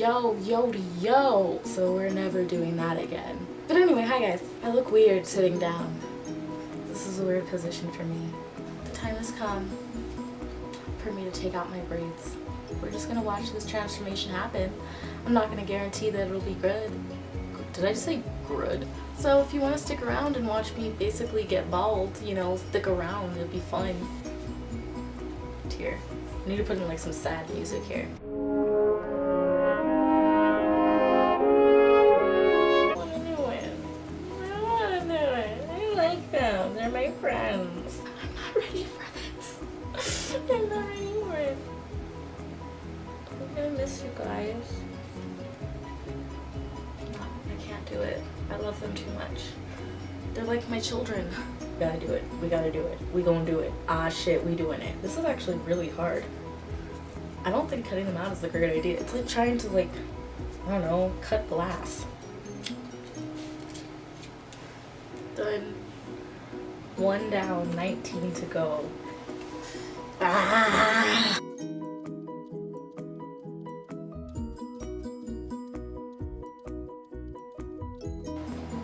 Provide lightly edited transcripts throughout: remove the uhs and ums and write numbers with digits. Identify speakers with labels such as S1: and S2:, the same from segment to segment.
S1: yo. So we're never doing that again. But anyway, hi guys. I look weird sitting down. This is a weird position for me. The time has come for me to take out my braids. We're just gonna watch this transformation happen. I'm not gonna guarantee that it'll be good. Did I just say good? So if you want to stick around and watch me basically get bald, you know, stick around, it'll be fun. Here. I need to put in like some sad music here. I wanna do it. I like them. They're my friends. I'm not ready for this. I'm not ready for it. I'm gonna miss you guys. No, I can't do it. I love them too much. They're like my children. We gotta do it. We gotta do it. We gonna do it. Ah shit, we doing it. This is actually really hard. I don't think cutting them out is a great idea. It's like trying to I don't know, cut glass. Done. 1 down, 19 to go. Ah!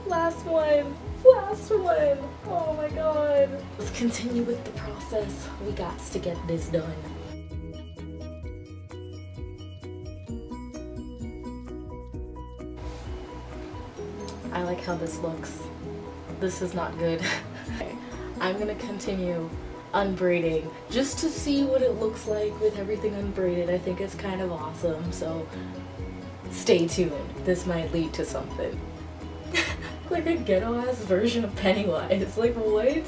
S1: Last one. Last one. Oh my god. Let's continue with the process. We got to get this done. I like how this looks. This is not good. Okay. I'm gonna continue unbraiding just to see what it looks like with everything unbraided. I think it's kind of awesome, so stay tuned. This might lead to something. Like a ghetto-ass version of Pennywise. Like, what?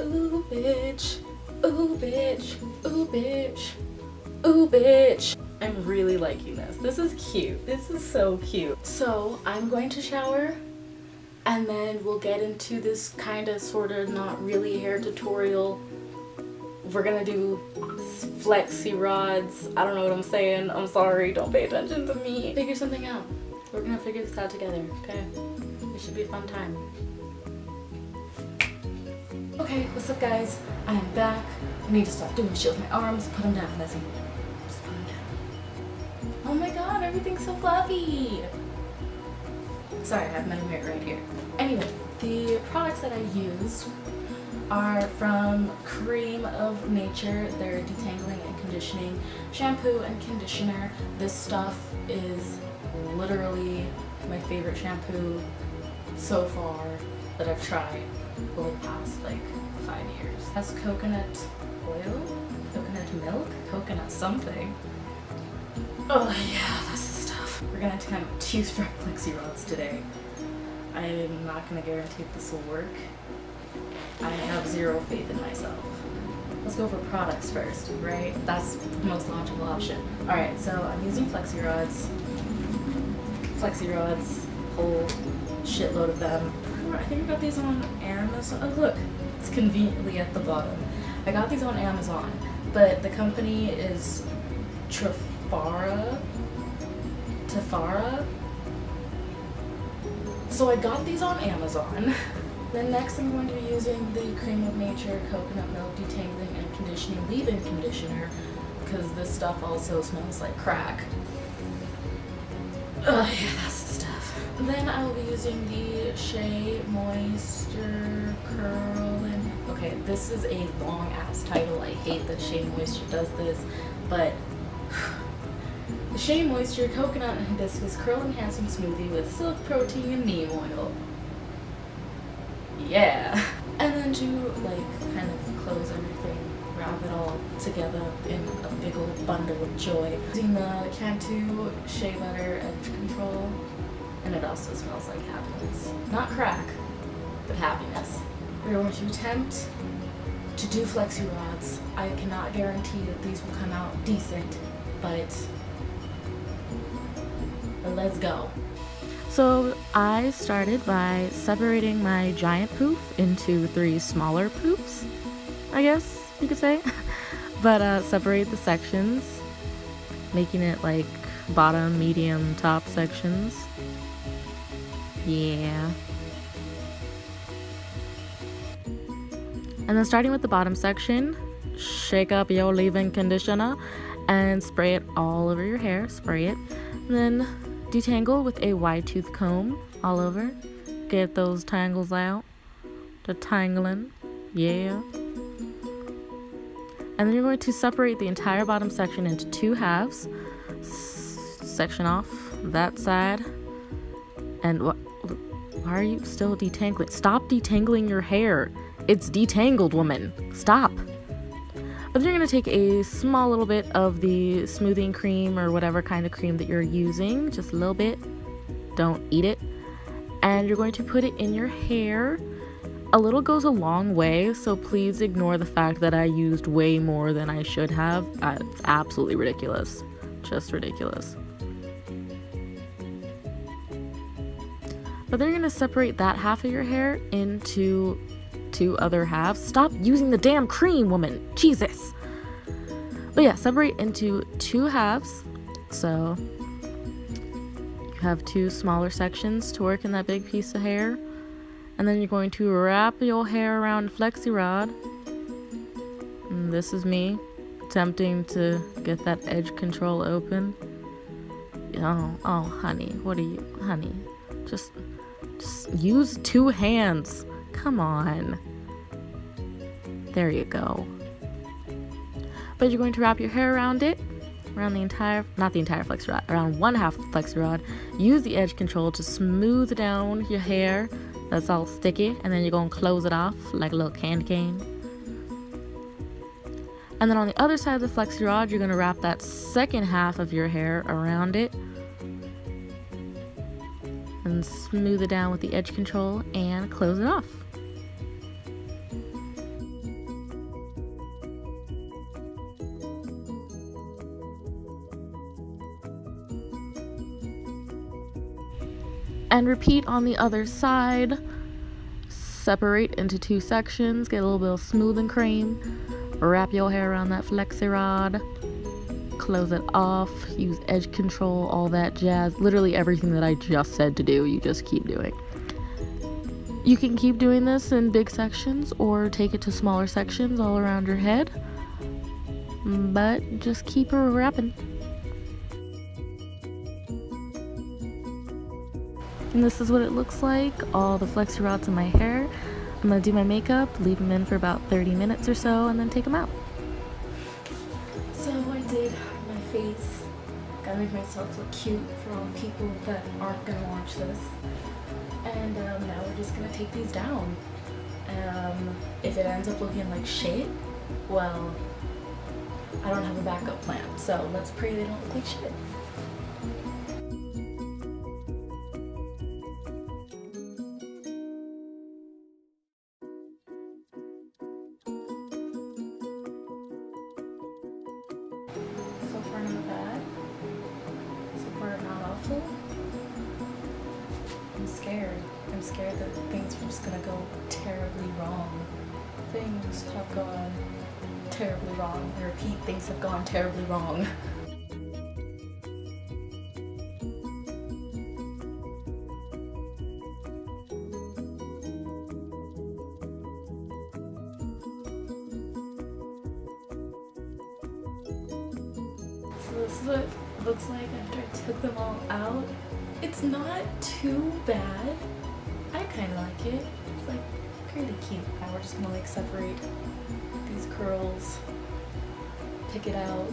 S1: Ooh, bitch. Ooh, bitch. Ooh, bitch. Ooh, bitch. I'm really liking this. This is cute. This is so cute. So, I'm going to shower, and then we'll get into this kind of, sort of, not really hair tutorial. We're gonna do Flexirods. I don't know what I'm saying. I'm sorry. Don't pay attention to me. Figure something out. We're gonna figure this out together, okay? It should be a fun time. Okay, what's up guys? I am back. I need to stop doing shit with my arms. Put them down, Lizzie. Just put them down. Oh my god, everything's so fluffy. Sorry, I have my mirror right here. Anyway, the products that I use are from Creme of Nature. They're detangling and conditioning shampoo and conditioner. This stuff is literally my favorite shampoo so far that I've tried over the past like 5 years. It has coconut oil, coconut milk, coconut something. Oh yeah, that's the stuff. We're gonna attempt to use Flexirods today. I'm not gonna guarantee this will work. I have zero faith in myself. Let's go over products first, right? That's the most logical option. Alright, so I'm using Flexirods, whole shitload of them. I think I got these on Amazon. Oh look, it's conveniently at the bottom. I got these on Amazon, but the company is Tefara. So I got these on Amazon. Then next I'm going to be using the Creme of Nature Coconut Milk Detangling and Conditioning Leave-In Conditioner, because this stuff also smells like crack. Oh yeah, that's the stuff. Then I will be using the Shea Moisture Curl and... Okay, this is a long ass title. I hate that Shea Moisture does this, but... The Shea Moisture Coconut and Hibiscus Curl Enhancing Smoothie with Silk Protein and Neem Oil. Yeah. And then to like kind of close everything, wrap it all together in a big old bundle of joy. Using the Cantu Shea Butter Edge Control, and it also smells like happiness. Not crack, but happiness. We're going to attempt to do Flexirods. I cannot guarantee that these will come out decent, but let's go. So I started by separating my giant poof into 3 smaller poofs, I guess you could say. But separate the sections, making it like bottom, medium, top sections. Yeah. And then starting with the bottom section, shake up your leave-in conditioner and spray it all over your hair. Spray it, and then detangle with a wide tooth comb all over. Get those tangles out. Detangling, yeah. And then you're going to separate the entire bottom section into 2 halves. Section off that side. And why are you still detangling? Stop detangling your hair. It's detangled, woman. Stop. But then you're going to take a small little bit of the smoothing cream or whatever kind of cream that you're using. Just a little bit. Don't eat it. And you're going to put it in your hair. A little goes a long way, so please ignore the fact that I used way more than I should have. It's absolutely ridiculous. Just ridiculous. But then you're going to separate that half of your hair into 2 other halves. Stop using the damn cream, woman. Jesus. But yeah, separate into 2 halves. So you have 2 smaller sections to work in that big piece of hair. And then you're going to wrap your hair around Flexirod. And this is me attempting to get that edge control open. Oh, honey, what are you, honey? Just use 2 hands. Come on. There you go. But you're going to wrap your hair around it, around the entire, not the entire Flexirod, around 1/2 Flexirod. Use the edge control to smooth down your hair that's all sticky, and then you're going to close it off like a little candy cane. And then on the other side of the Flexirod, you're going to wrap that second half of your hair around it and smooth it down with the edge control and close it off. And repeat on the other side. Separate into 2 sections. Get a little bit of smoothing cream. Wrap your hair around that Flexirod. Close it off. Use edge control, all that jazz. Literally everything that I just said to do, you just keep doing. You can keep doing this in big sections or take it to smaller sections all around your head. But just keep wrapping. And this is what it looks like, all the Flexirods in my hair. I'm going to do my makeup, leave them in for about 30 minutes or so, and then take them out. So I did my face. Gotta make myself look cute for all the people that aren't going to watch this. And now we're just going to take these down. If it ends up looking like shit, well, I don't have a backup plan. So let's pray they don't look like shit. So far not bad. So far not awful. I'm scared. I'm scared that things are just gonna go terribly wrong. Things have gone terribly wrong. I repeat, things have gone terribly wrong. So this is what it looks like after I took them all out. It's not too bad. I kind of like it. It's like pretty cute. Now we're just gonna like separate these curls, pick it out,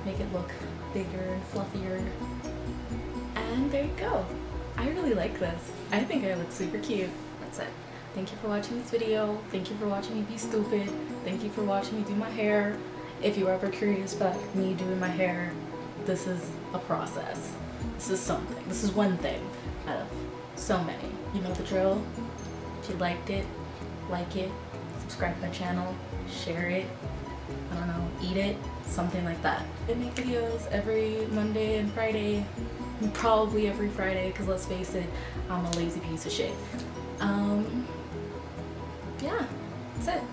S1: make it look bigger and fluffier. And there you go. I really like this. I think I look super cute. That's it. Thank you for watching this video. Thank you for watching me be stupid. Thank you for watching me do my hair. If you're ever curious about me doing my hair, this is a process. This is something. This is one thing out of so many. You know the drill. If you liked it, like it, subscribe to my channel, share it, I don't know, eat it, something like that. I make videos every Monday and Friday, probably every Friday, because let's face it, I'm a lazy piece of shit. Yeah, that's it.